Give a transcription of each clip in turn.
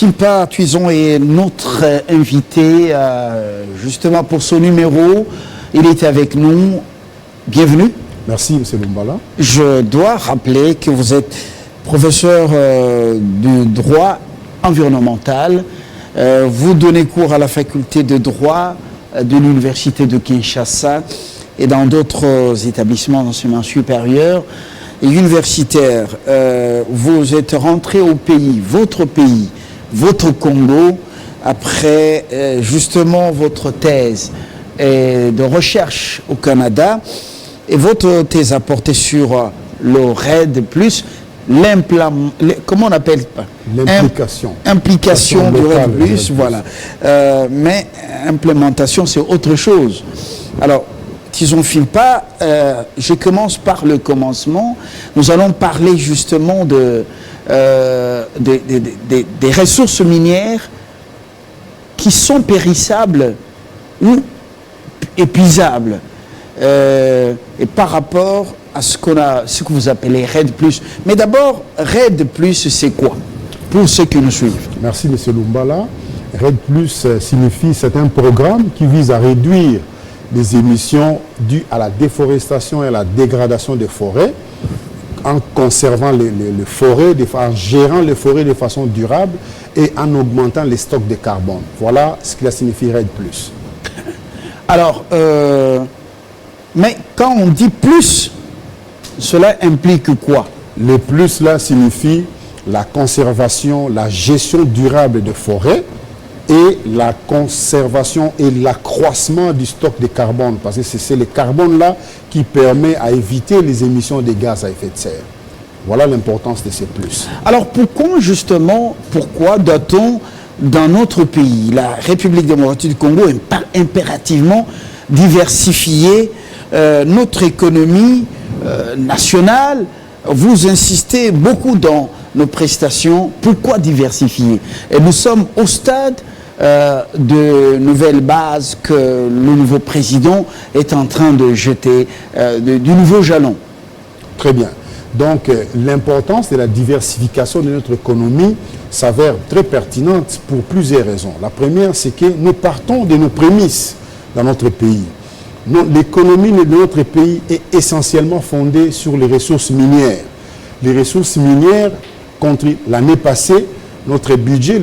Philpa Tuison est notre invité justement pour ce numéro. Il est avec nous. Bienvenue. Merci, M. Lumbala. Je dois rappeler que vous êtes professeur de droit environnemental. Vous donnez cours à la faculté de droit de l'université de Kinshasa et dans d'autres établissements d'enseignement supérieur et universitaire. Vous êtes rentré au pays, votre Congo, après justement votre thèse de recherche au Canada. Et votre thèse a porté sur le RED+, comment on appelle Implication du RED+, voilà. Mais implémentation, c'est autre chose. Alors, Tuison Philpa, je commence par le commencement. Nous allons parler justement des ressources minières qui sont périssables ou épuisables. Et par rapport à ce que vous appelez RED+. Mais d'abord, RED+, c'est quoi? Pour ceux qui nous suivent. Merci, M. Lumbala. RED+, signifie, c'est un programme qui vise à réduire les émissions dues à la déforestation et à la dégradation des forêts, en conservant les forêts, en gérant les forêts de façon durable et en augmentant les stocks de carbone. Voilà ce que signifie RED+. Alors, mais quand on dit plus, cela implique quoi? Le plus là signifie la conservation, la gestion durable des forêts et la conservation et l'accroissement du stock de carbone. Parce que c'est le carbone là qui permet à éviter les émissions de gaz à effet de serre. Voilà l'importance de ces plus. Alors pourquoi doit-on, dans notre pays, la République démocratique du Congo, impérativement diversifier notre économie nationale? Vous insistez beaucoup dans nos prestations. Pourquoi diversifier? Et nous sommes au stade de nouvelles bases que le nouveau président est en train de jeter, du nouveau jalon. Très bien. Donc l'importance de la diversification de notre économie s'avère très pertinente pour plusieurs raisons. La première, c'est que nous partons de nos prémices dans notre pays. L'économie de notre pays est essentiellement fondée sur les ressources minières. Les ressources minières, l'année passée, le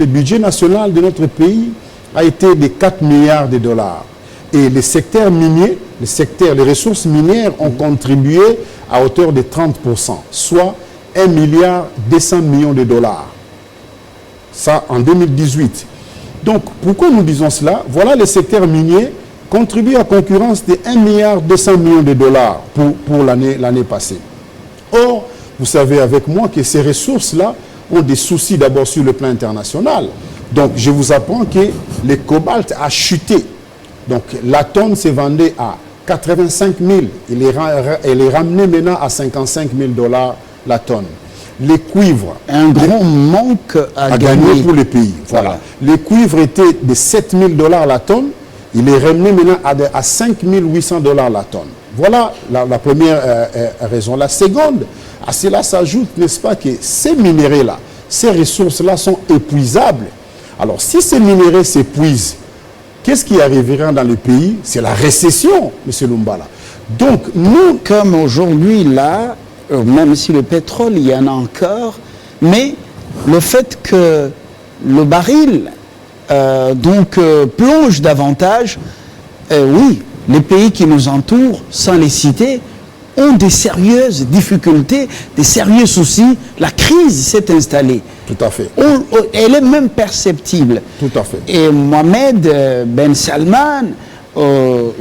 budget national de notre pays a été de 4 milliards de dollars. Et les secteurs miniers, les ressources minières ont contribué à hauteur de 30%, soit 1 milliard 200 millions de dollars. Ça en 2018. Donc, pourquoi nous disons cela? Voilà, les secteurs miniers contribuent à concurrence de 1 milliard 200 millions de dollars pour l'année passée. Or, vous savez avec moi que ces ressources-là ont des soucis d'abord sur le plan international. Donc, je vous apprends que le cobalt a chuté. Donc, la tonne s'est vendue à 85 000. Elle est ramenée maintenant à 55 000 dollars la tonne. Les cuivres. Un grand manque à gagner pour les pays. Voilà. Les cuivres étaient de 7 000 dollars la tonne. Il est ramené maintenant à 5 800 dollars la tonne. Voilà la première raison. La seconde, à cela s'ajoute, n'est-ce pas, que ces minéraux-là, ces ressources-là sont épuisables. Alors, si ces minéraux s'épuisent, qu'est-ce qui arrivera dans le pays? C'est la récession, M. Lumbala. Donc, nous, comme aujourd'hui, là, même si le pétrole, il y en a encore, mais le fait que le baril plonge davantage, oui, les pays qui nous entourent, sans les citer, ont des sérieuses difficultés, des sérieux soucis. La crise s'est installée. Tout à fait. Elle est même perceptible. Tout à fait. Et Mohamed Ben Salman,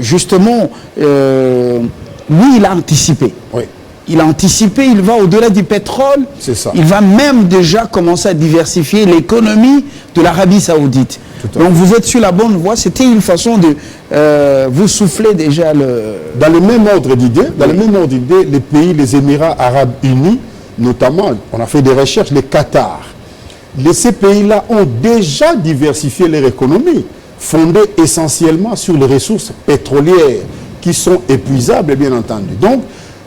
justement, lui, il a anticipé. Oui. Il a anticipé, il va au-delà du pétrole. C'est ça. Il va même déjà commencer à diversifier l'économie de l'Arabie Saoudite. Donc vous êtes sur la bonne voie. C'était une façon de vous souffler déjà le... Dans le même ordre d'idée, les pays, les Émirats Arabes Unis, notamment, on a fait des recherches, le Qatar. Ces pays-là ont déjà diversifié leur économie, fondée essentiellement sur les ressources pétrolières qui sont épuisables, bien entendu. Donc,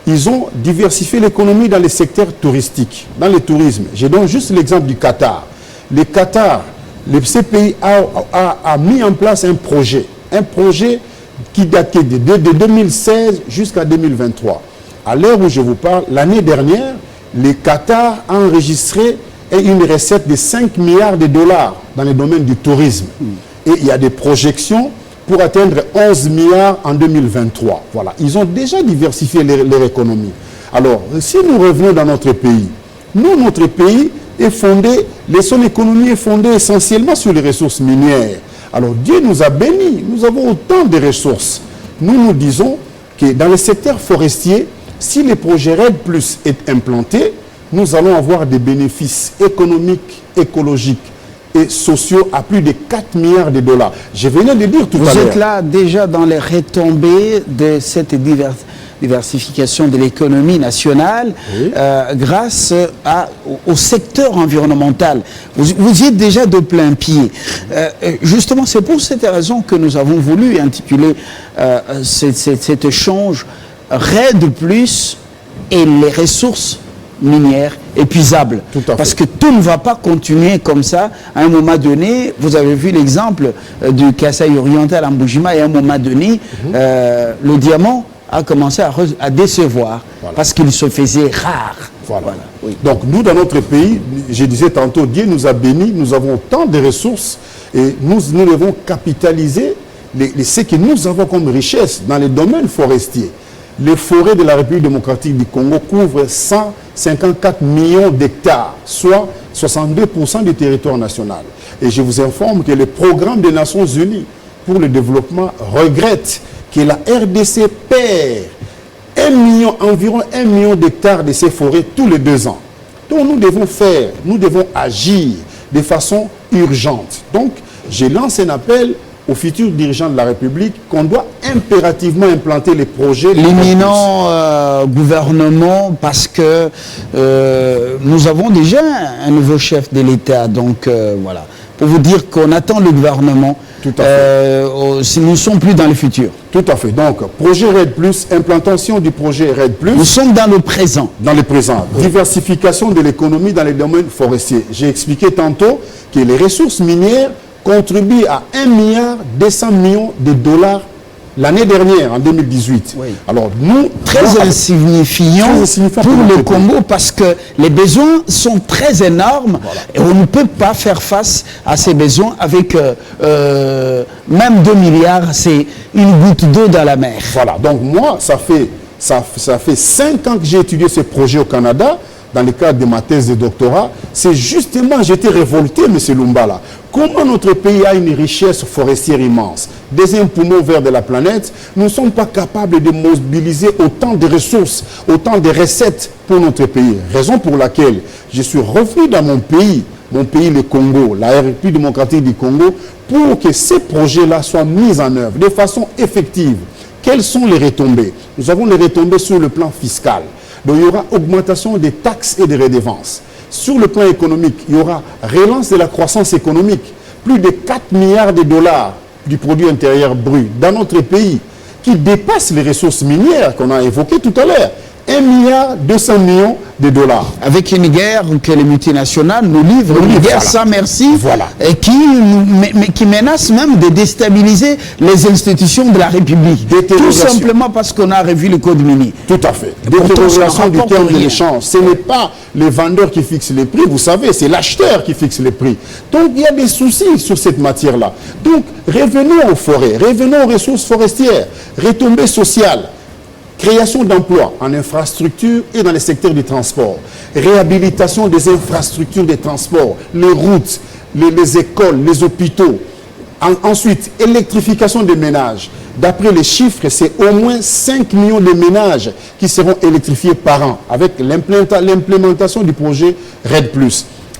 ils ont diversifié l'économie dans les secteurs touristiques, dans le tourisme. Je donne juste l'exemple du Qatar. Le Qatar le CPI a mis en place un projet qui datait de 2016 jusqu'à 2023. À l'heure où je vous parle, l'année dernière, le Qatar a enregistré une recette de 5 milliards de dollars dans le domaine du tourisme. Et il y a des projections pour atteindre 11 milliards en 2023. Voilà. Ils ont déjà diversifié leur économie. Alors, si nous revenons dans notre pays, notre pays est fondé, son économie est fondée essentiellement sur les ressources minières. Alors, Dieu nous a bénis, nous avons autant de ressources. Nous disons que dans le secteur forestier, si le projet RED+ est implanté, nous allons avoir des bénéfices économiques, écologiques et sociaux à plus de 4 milliards de dollars. Je venais de dire tout à l'heure. Vous êtes là déjà dans les retombées de cette diversification de l'économie nationale, oui, grâce au secteur environnemental. Vous y êtes déjà de plein pied. Justement, c'est pour cette raison que nous avons voulu intituler cet échange RED+ et les ressources minières épuisables. Parce que tout ne va pas continuer comme ça. À un moment donné, vous avez vu l'exemple du Kasaï oriental en Mbujima, et à un moment donné, le diamant a commencé à décevoir, voilà, parce qu'il se faisait rare. Voilà. Oui. Donc nous, dans notre pays, je disais tantôt, Dieu nous a bénis, nous avons tant de ressources et nous devons capitaliser ce que nous avons comme richesse dans les domaines forestiers. Les forêts de la République démocratique du Congo couvrent 154 millions d'hectares, soit 62% du territoire national. Et je vous informe que le programme des Nations Unies pour le développement regrette que la RDC perd environ 1 million d'hectares de ces forêts tous les 2 ans. Donc nous devons agir de façon urgente. Donc je lance un appel aux futurs dirigeants de la République qu'on doit impérativement implanter les projets. L'éminent gouvernement, parce que nous avons déjà un nouveau chef de l'État, donc voilà. Pour vous dire qu'on attend le gouvernement, tout à fait. Si nous ne sommes plus dans le futur. Tout à fait. Donc, projet RED+, implantation du projet RED+. Nous sommes dans le présent. Dans le présent. Oui. Diversification de l'économie dans les domaines forestiers. J'ai expliqué tantôt que les ressources minières contribuent à 1,2 milliard de dollars l'année dernière, en 2018. Oui. Alors, nous... Très insignifiant pour le Congo, parce que les besoins sont très énormes, voilà, et on ne peut pas faire face à ces besoins avec même 2 milliards, c'est une goutte d'eau dans la mer. Voilà, donc moi, ça fait 5 ans que j'ai étudié ce projet au Canada, dans le cadre de ma thèse de doctorat. C'est justement, j'étais révolté, M. Lumbala. Comment notre pays a une richesse forestière immense, deuxième poumon vert de la planète, nous ne sommes pas capables de mobiliser autant de ressources, autant de recettes pour notre pays. Raison pour laquelle je suis revenu dans mon pays, le Congo, la République démocratique du Congo, pour que ces projets-là soient mis en œuvre de façon effective. Quelles sont les retombées? Nous avons les retombées sur le plan fiscal. Donc il y aura augmentation des taxes et des redevances. Sur le plan économique, il y aura relance de la croissance économique. Plus de 4 milliards de dollars du produit intérieur brut dans notre pays, qui dépasse les ressources minières qu'on a évoquées tout à l'heure. 1,2 milliard de dollars. Avec une guerre que les multinationales nous livrent, une guerre sans merci, voilà, et qui menace même de déstabiliser les institutions de la République. Tout simplement parce qu'on a revu le code minier. Tout à fait. Détérioration du terme de l'échange. Ce n'est pas les vendeurs qui fixent les prix, vous savez, c'est l'acheteur qui fixe les prix. Donc il y a des soucis sur cette matière-là. Donc revenons aux forêts, revenons aux ressources forestières, retombées sociales. Création d'emplois en infrastructure et dans les secteurs du transport. Réhabilitation des infrastructures de transport, les routes, les écoles, les hôpitaux. Ensuite, électrification des ménages. D'après les chiffres, c'est au moins 5 millions de ménages qui seront électrifiés par an avec l'implémentation du projet RED+.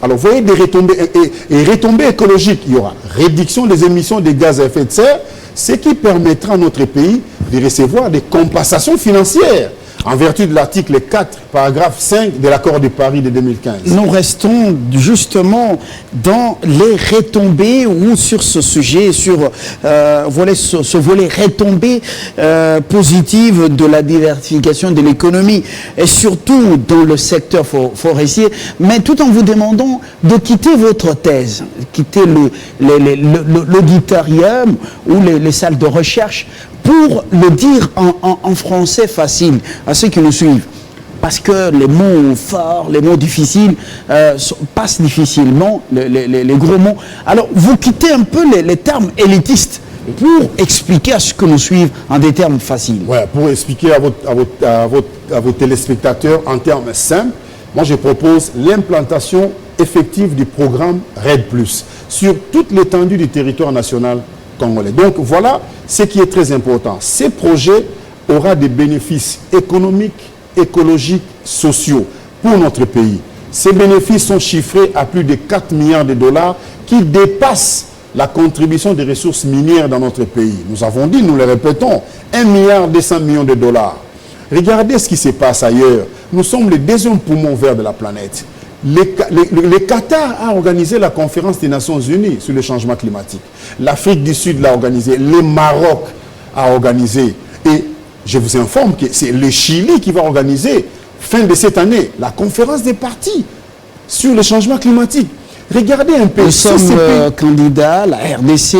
Alors, vous voyez des retombées, et retombées écologiques. Il y aura réduction des émissions de gaz à effet de serre, ce qui permettra à notre pays de recevoir des compensations financières en vertu de l'article 4, paragraphe 5 de l'accord de Paris de 2015. Nous restons justement dans les retombées ou sur ce sujet, sur ce volet retombées positives de la diversification de l'économie et surtout dans le secteur forestier, mais tout en vous demandant de quitter votre thèse, quitter l'auditorium ou les salles de recherche pour le dire en français facile à ceux qui nous suivent. Parce que les mots forts, les mots difficiles passent difficilement, les gros mots. Alors, vous quittez un peu les termes élitistes pour expliquer à ceux que nous suivent en des termes faciles. Ouais, pour expliquer à vos téléspectateurs en termes simples, moi je propose l'implantation effective du programme RED+, sur toute l'étendue du territoire national congolais. Donc voilà ce qui est très important. Ces projets auront des bénéfices économiques, écologiques, sociaux pour notre pays. Ces bénéfices sont chiffrés à plus de 4 milliards de dollars qui dépassent la contribution des ressources minières dans notre pays. Nous avons dit, nous le répétons, 1,2 milliard de dollars. Regardez ce qui se passe ailleurs. Nous sommes le deuxième poumon vert de la planète. Le Qatar a organisé la conférence des Nations Unies sur le changement climatique. L'Afrique du Sud l'a organisé. Le Maroc a organisé. Et je vous informe que c'est le Chili qui va organiser, fin de cette année, la conférence des partis sur le changement climatique. Regardez un peu. Nous sommes candidats, la RDC,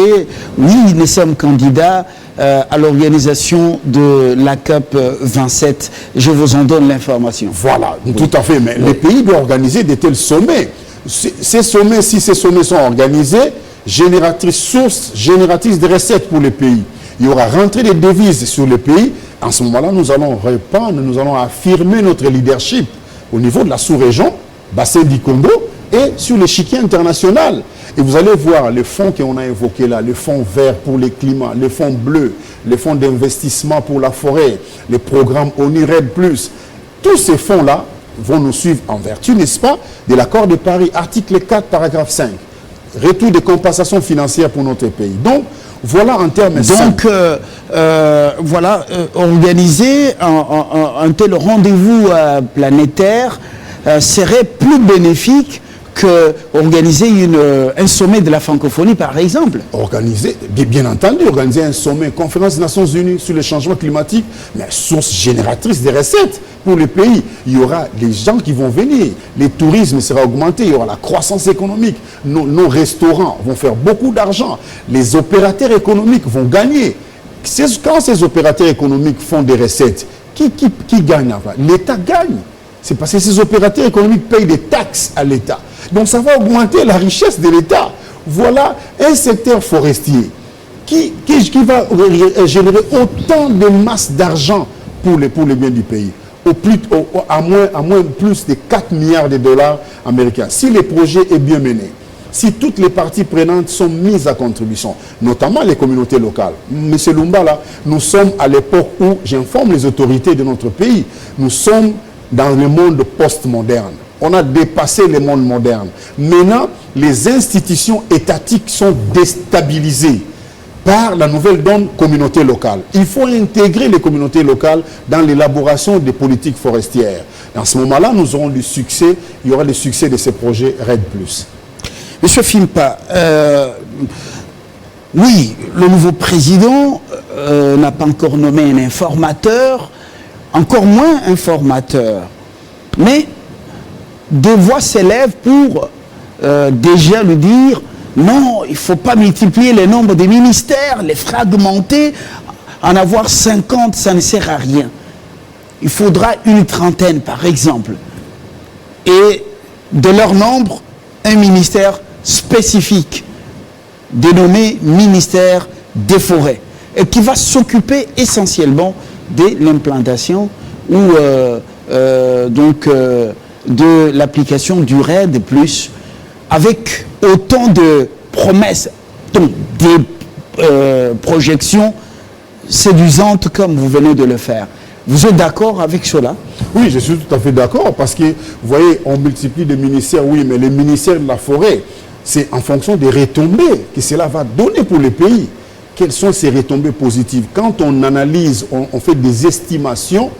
oui, nous sommes candidats à l'organisation de la COP 27. Je vous en donne l'information. Voilà, oui. Tout à fait. Mais les pays doivent organiser de tels sommets. Ces sommets, si ces sommets sont organisés, source génératrice de recettes pour les pays. Il y aura rentrée des devises sur les pays. En ce moment-là, nous allons répandre, nous allons affirmer notre leadership au niveau de la sous-région, bassin du Congo, et sur l'échiquier international. Et vous allez voir les fonds qu'on a évoqués là, le fonds vert pour le climat, le fonds bleu, le fonds d'investissement pour la forêt, les programmes ONU RED+. Tous ces fonds-là vont nous suivre en vertu, n'est-ce pas, de l'accord de Paris, article 4, paragraphe 5. Retour des compensations financières pour notre pays. Donc, voilà en termes simples. Voilà, organiser un tel rendez-vous planétaire serait plus bénéfique qu'organiser un sommet de la francophonie, par exemple. Organiser, bien entendu, organiser un sommet, conférence des Nations Unies sur le changement climatique, mais source génératrice des recettes pour les pays. Il y aura des gens qui vont venir, le tourisme sera augmenté, il y aura la croissance économique, nos restaurants vont faire beaucoup d'argent, les opérateurs économiques vont gagner. Quand ces opérateurs économiques font des recettes, qui gagne? L'État gagne. C'est parce que ces opérateurs économiques payent des taxes à l'État. Donc ça va augmenter la richesse de l'État. Voilà un secteur forestier qui va générer autant de masse d'argent pour les biens du pays. À moins plus de 4 milliards de dollars américains. Si le projet est bien mené, si toutes les parties prenantes sont mises à contribution, notamment les communautés locales. Monsieur Lumbala, nous sommes à l'époque où, j'informe les autorités de notre pays, nous sommes dans le monde post-moderne. On a dépassé le monde moderne. Maintenant, les institutions étatiques sont déstabilisées par la nouvelle donne communauté locale. Il faut intégrer les communautés locales dans l'élaboration des politiques forestières. En ce moment-là, nous aurons du succès, il y aura le succès de ces projets RED+. Monsieur Fimpa, oui, le nouveau président n'a pas encore nommé un informateur, encore moins un formateur. Mais des voix s'élèvent pour déjà lui dire non, il ne faut pas multiplier le nombre de ministères, les fragmenter, en avoir 50, ça ne sert à rien. Il faudra une trentaine, par exemple. Et de leur nombre, un ministère spécifique, dénommé ministère des forêts, et qui va s'occuper essentiellement de l'implantation ou de l'application du RED+, avec autant de promesses, donc des projections séduisantes comme vous venez de le faire. Vous êtes d'accord avec cela? Oui, je suis tout à fait d'accord, parce que, vous voyez, on multiplie des ministères, oui, mais les ministères de la forêt, c'est en fonction des retombées que cela va donner pour les pays. Quelles sont ces retombées positives? Quand on analyse, on fait des estimations,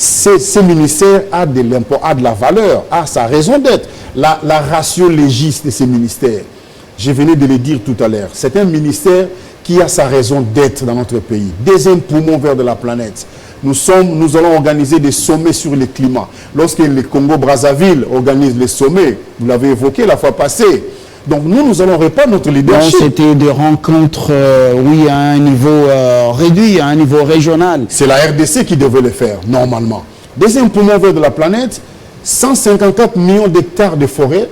ces ministères a de la valeur, a sa raison d'être. La ratio légis de ces ministères, je venais de le dire tout à l'heure, c'est un ministère qui a sa raison d'être dans notre pays. Deuxième poumon vert de la planète. Nous allons organiser des sommets sur le climat. Lorsque le Congo-Brazzaville organise les sommets, vous l'avez évoqué la fois passée, donc nous allons répandre notre leadership. C'était des rencontres, oui, à un niveau réduit, à un niveau régional. C'est la RDC qui devait le faire, normalement. Deuxième poumon vert de la planète, 154 millions d'hectares de forêt,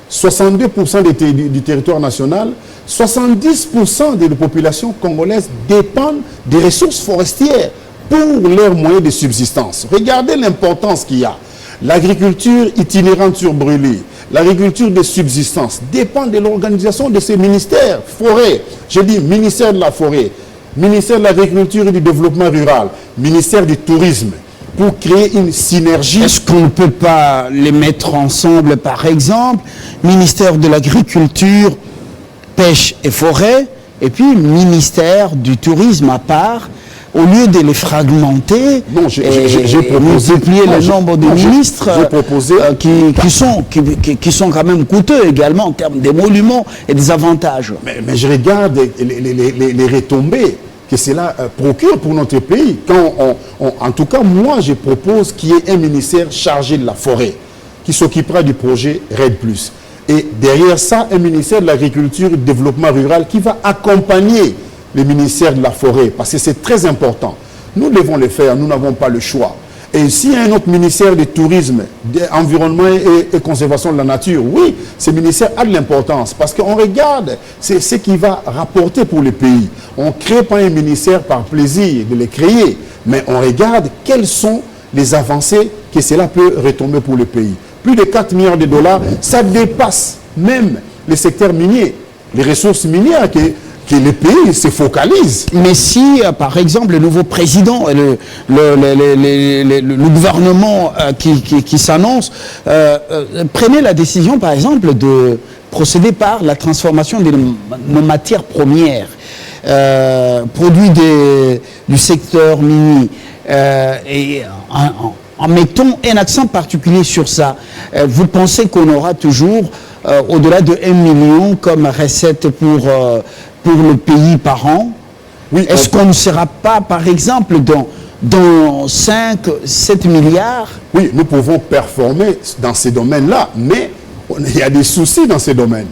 62% du territoire national, 70% de la population congolaise dépendent des ressources forestières pour leurs moyens de subsistance. Regardez l'importance qu'il y a. L'agriculture itinérante sur brûlée, l'agriculture de subsistance dépend de l'organisation de ces ministères. Forêt, je dis ministère de la forêt, ministère de l'agriculture et du développement rural, ministère du tourisme, pour créer une synergie. Est-ce qu'on ne peut pas les mettre ensemble, par exemple, ministère de l'agriculture, pêche et forêt, et puis ministère du tourisme à part, au lieu de les fragmenter, non, j'ai proposé multiplier le nombre de ministres proposé, qui sont quand même coûteux également en termes d'émoluments et des avantages. Mais je regarde les retombées que cela procure pour notre pays. En tout cas, moi, je propose qu'il y ait un ministère chargé de la forêt qui s'occupera du projet RED+. Et derrière ça, un ministère de l'agriculture et du développement rural qui va accompagner le ministère de la forêt, parce que c'est très important. Nous devons le faire, nous n'avons pas le choix. Et s'il y a un autre ministère du tourisme, d'environnement et conservation de la nature, oui, ce ministère a de l'importance, parce qu'on regarde, c'est ce qui va rapporter pour le pays. On ne crée pas un ministère par plaisir de le créer, mais on regarde quelles sont les avancées que cela peut retomber pour le pays. Plus de 4 milliards de dollars, ça dépasse même le secteur minier, les ressources minières que les pays se focalisent. Mais si, par exemple, le nouveau président, le gouvernement qui s'annonce, prenait la décision, par exemple, de procéder par la transformation de nos matières premières, produits du secteur minier, et en mettant un accent particulier sur ça, vous pensez qu'on aura toujours au-delà de 1 million comme recette pour le pays par an? Oui, est-ce qu'on ne sera pas, par exemple, dans 5, 7 milliards? Oui, nous pouvons performer dans ces domaines-là, mais il y a des soucis dans ces domaines.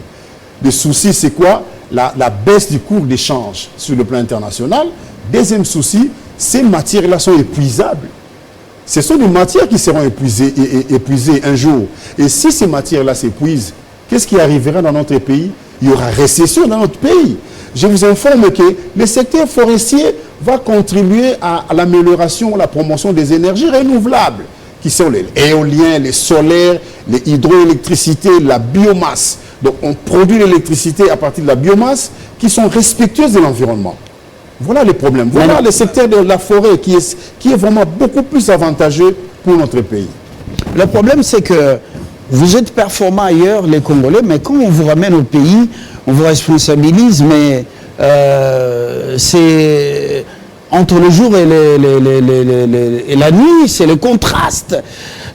Les soucis, c'est quoi? La baisse du cours d'échange sur le plan international. Deuxième souci, ces matières-là sont épuisables. Ce sont des matières qui seront épuisées un jour. Et si ces matières-là s'épuisent, qu'est-ce qui arrivera dans notre pays? Il y aura récession dans notre pays. Je vous informe que le secteur forestier va contribuer à l'amélioration, à la promotion des énergies renouvelables, qui sont les éoliens, les solaires, les hydroélectricités, la biomasse. Donc on produit l'électricité à partir de la biomasse qui sont respectueuses de l'environnement. Voilà les problèmes. Voilà le secteur de la forêt qui est vraiment beaucoup plus avantageux pour notre pays. Le problème, c'est que vous êtes performants ailleurs, les Congolais, mais quand on vous ramène au pays, on vous responsabilise, mais c'est entre le jour et la nuit, c'est le contraste.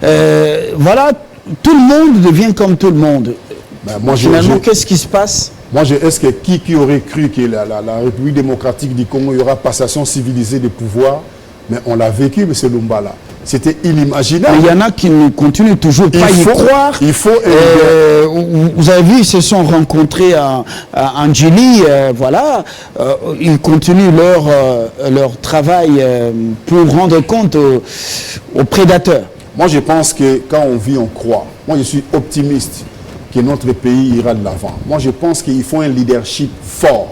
Voilà, tout le monde devient comme tout le monde. Ben, finalement, qu'est-ce qui se passe? Moi, est-ce que qui aurait cru que la République démocratique du Congo, il y aura passation civilisée des pouvoirs? Mais on l'a vécu, M. Lumbala. C'était inimaginable. Il y en a qui ne continuent toujours pas à y croire. Il faut... vous avez vu, ils se sont rencontrés à Njili, voilà. Ils continuent leur travail pour rendre compte aux prédateurs. Moi, je pense que quand on vit, on croit. Moi, je suis optimiste que notre pays ira de l'avant. Moi, je pense qu'il faut un leadership fort.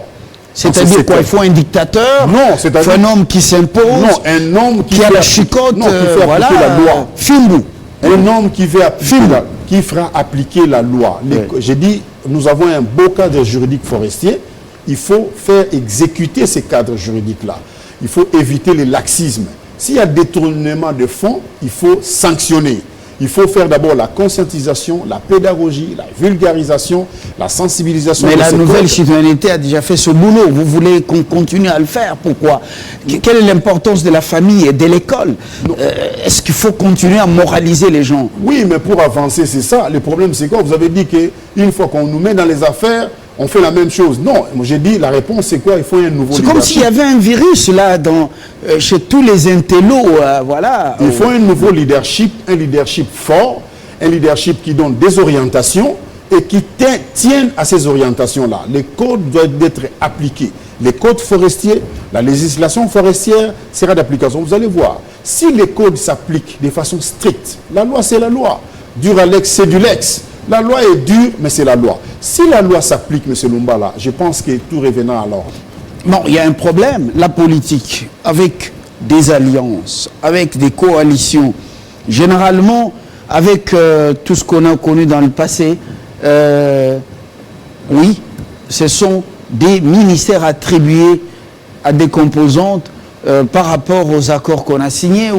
C'est-à-dire quoi? Il faut un dictateur? Non, c'est-à-dire... Il faut un homme qui s'impose? Non, un homme qui a la chicotte, qui fait voilà, appliquer la loi. Fimbu. Un homme qui fera appliquer la loi. J'ai dit, nous avons un beau cadre juridique forestier. Il faut faire exécuter ces cadres juridiques-là. Il faut éviter les laxismes. S'il y a détournement de fonds, il faut sanctionner. Il faut faire d'abord la conscientisation, la pédagogie, la vulgarisation, la sensibilisation. Mais la nouvelle citoyenneté a déjà fait ce boulot. Vous voulez qu'on continue à le faire? Pourquoi? Quelle est l'importance de la famille et de l'école? Est-ce qu'il faut continuer à moraliser les gens? Oui, mais pour avancer, c'est ça. Le problème, c'est quoi? Vous avez dit qu'une fois qu'on nous met dans les affaires, on fait la même chose. Non, moi j'ai dit, la réponse c'est quoi? Il faut un nouveau leadership. C'est comme s'il y avait un virus là chez tous les intellos, voilà. Il faut un nouveau leadership, un leadership fort, un leadership qui donne des orientations et qui tienne à ces orientations-là. Les codes doivent être appliqués. Les codes forestiers, la législation forestière sera d'application. Vous allez voir, si les codes s'appliquent de façon stricte, la loi c'est la loi. Dur à l'ex, c'est du lex. La loi est dure, mais c'est la loi. Si la loi s'applique, M. Lumbala, je pense que tout revenant à l'ordre. Non, il y a un problème. La politique, avec des alliances, avec des coalitions, généralement, avec tout ce qu'on a connu dans le passé, oui, ce sont des ministères attribués à des composantes par rapport aux accords qu'on a signés.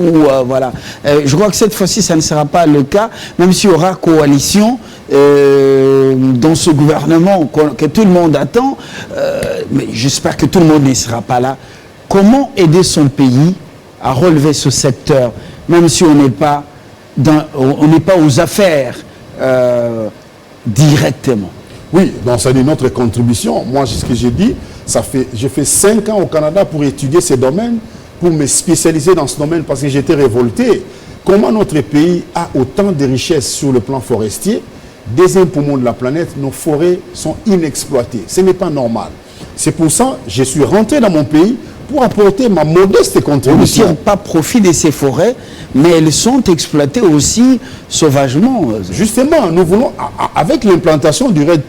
Voilà. Je crois que cette fois-ci, ça ne sera pas le cas, même s'il y aura coalition dans ce gouvernement que tout le monde attend. Mais j'espère que tout le monde ne sera pas là. Comment aider son pays à relever ce secteur, même si on n'est pas aux affaires directement? Oui, donc ça dit notre contribution. Moi, ce que j'ai dit, j'ai fait 5 ans au Canada pour étudier ces domaines, pour me spécialiser dans ce domaine parce que j'étais révolté. Comment notre pays a autant de richesses sur le plan forestier? Deuxième poumon de la planète, nos forêts sont inexploitées. Ce n'est pas normal. C'est pour ça que je suis rentré dans mon pays pour apporter ma modeste contribution. On ne tire pas profit de ces forêts, mais elles sont exploitées aussi sauvagement. Justement, nous voulons, avec l'implantation du RED+,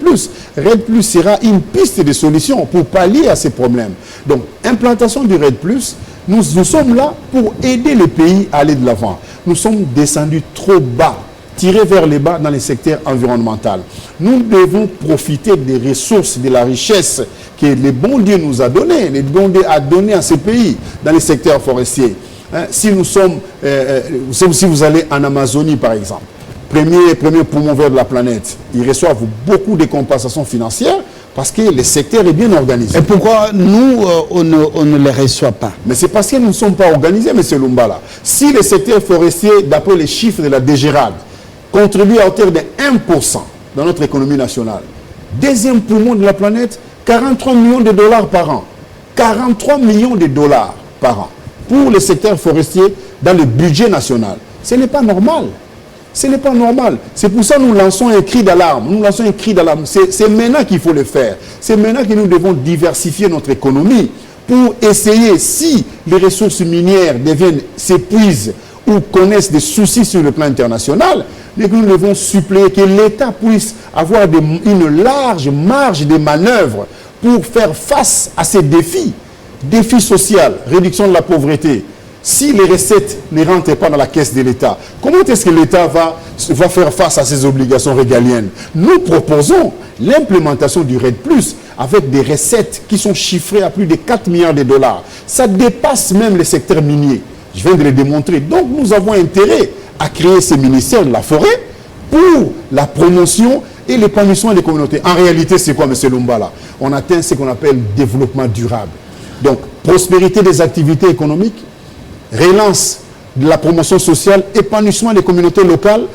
RED+ sera une piste de solution pour pallier à ces problèmes. Donc, implantation du RED+, nous sommes là pour aider le pays à aller de l'avant. Nous sommes descendus trop bas, tirés vers les bas dans les secteurs environnementaux. Nous devons profiter des ressources, de la richesse que le bon Dieu nous a donné, le bon Dieu a donné à ce pays dans les secteurs forestiers. Si vous allez en Amazonie par exemple, premier poumon vert de la planète, ils reçoivent beaucoup de compensations financières parce que le secteur est bien organisé. Et pourquoi nous, on ne les reçoit pas? Mais c'est parce que nous ne sommes pas organisés, M. Lumbala. Si le secteur forestier, d'après les chiffres de la DGRAD, contribue à hauteur de 1% dans notre économie nationale, deuxième poumon de la planète, 43 millions de dollars par an. 43 millions de dollars par an pour le secteur forestier dans le budget national. Ce n'est pas normal. Ce n'est pas normal. C'est pour ça que nous lançons un cri d'alarme. Nous lançons un cri d'alarme. C'est maintenant qu'il faut le faire. C'est maintenant que nous devons diversifier notre économie pour essayer, si les ressources minières s'épuisent ou connaissent des soucis sur le plan international, mais que nous devons suppléer, que l'État puisse avoir une large marge de manœuvre pour faire face à ces défis. Défis sociaux, réduction de la pauvreté. Si les recettes ne rentrent pas dans la caisse de l'État, comment est-ce que l'État va faire face à ses obligations régaliennes? Nous proposons l'implémentation du RED+, avec des recettes qui sont chiffrées à plus de 4 milliards de dollars. Ça dépasse même les secteurs miniers. Je viens de le démontrer. Donc nous avons intérêt à créer ce ministère de la forêt pour la promotion et l'épanouissement des communautés. En réalité, c'est quoi, M. Lumbala? On atteint ce qu'on appelle développement durable. Donc, prospérité des activités économiques, relance de la promotion sociale, épanouissement des communautés locales,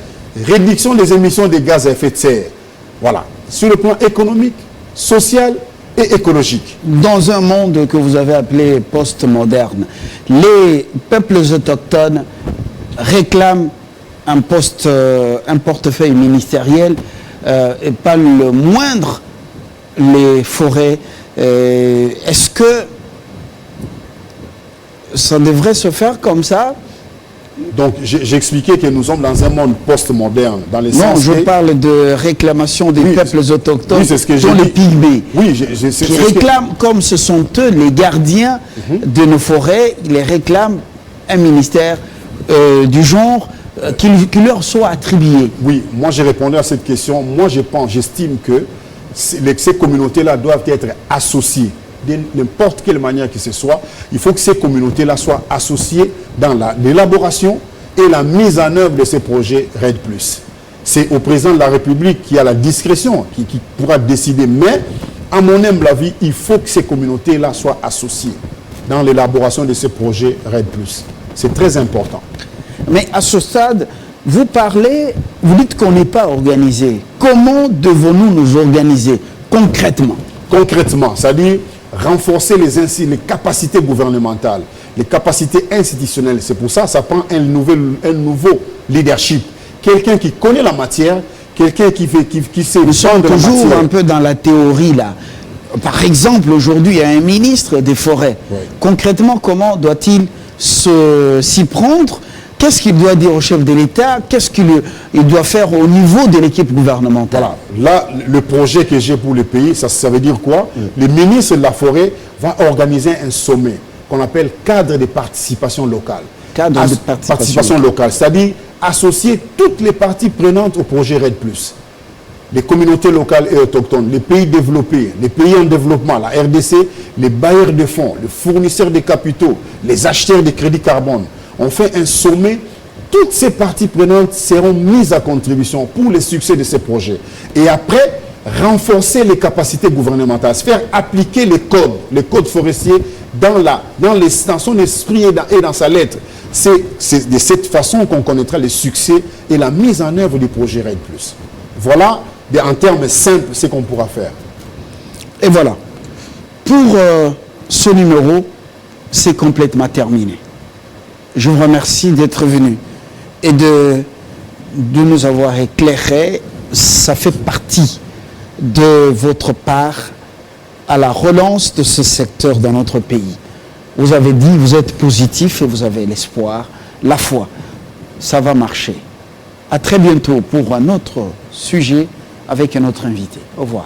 réduction des émissions de gaz à effet de serre. Voilà. Sur le plan économique, social et écologique. Dans un monde que vous avez appelé post-moderne, les peuples autochtones réclament un portefeuille ministériel et pas le moindre, les forêts. Est-ce que ça devrait se faire comme ça? Donc, j'expliquais que nous sommes dans un monde post-moderne. Non, je parle de réclamation des peuples autochtones, oui, ce que dont les pygmées, oui, qui réclament, comme ce sont eux les gardiens de nos forêts, ils les réclament un ministère du genre qui leur soit attribué. Oui, moi j'ai répondu à cette question. Moi j'estime que ces communautés-là doivent être associées de n'importe quelle manière que ce soit. Il faut que ces communautés-là soient associées dans l'élaboration, et la mise en œuvre de ces projets RED+. C'est au président de la République qui a la discrétion, qui pourra décider. Mais, à mon humble avis, il faut que ces communautés-là soient associées dans l'élaboration de ces projets RED+. C'est très important. Mais à ce stade, vous dites qu'on n'est pas organisé. Comment devons-nous nous organiser concrètement? Concrètement, c'est-à-dire renforcer les capacités gouvernementales, les capacités institutionnelles. C'est pour ça que ça prend un nouveau leadership. Quelqu'un qui connaît la matière, quelqu'un qui sait Nous sommes de la toujours matière. un peu dans la théorie là. Par exemple, aujourd'hui, il y a un ministre des Forêts. Oui. Concrètement, comment doit-il s'y prendre? Qu'est-ce qu'il doit dire au chef de l'État? Qu'est-ce qu'il doit faire au niveau de l'équipe gouvernementale? Voilà. Là, le projet que j'ai pour le pays, ça veut dire quoi? Le ministre de la Forêt va organiser un sommet qu'on appelle cadre de participation locale. Cadre de participation locale, c'est-à-dire associer toutes les parties prenantes au projet RED+. Les communautés locales et autochtones, les pays développés, les pays en développement, la RDC, les bailleurs de fonds, les fournisseurs de capitaux, les acheteurs de crédits carbone. On fait un sommet, toutes ces parties prenantes seront mises à contribution pour le succès de ces projets. Et après, renforcer les capacités gouvernementales, faire appliquer les codes forestiers dans son esprit et dans sa lettre. C'est de cette façon qu'on connaîtra le succès et la mise en œuvre du projet RED+. Voilà, en termes simples, ce qu'on pourra faire. Et voilà. Pour ce numéro, c'est complètement terminé. Je vous remercie d'être venu et de nous avoir éclairé. Ça fait partie de votre part à la relance de ce secteur dans notre pays. Vous avez dit, vous êtes positif et vous avez l'espoir, la foi. Ça va marcher. À très bientôt pour un autre sujet avec un autre invité. Au revoir.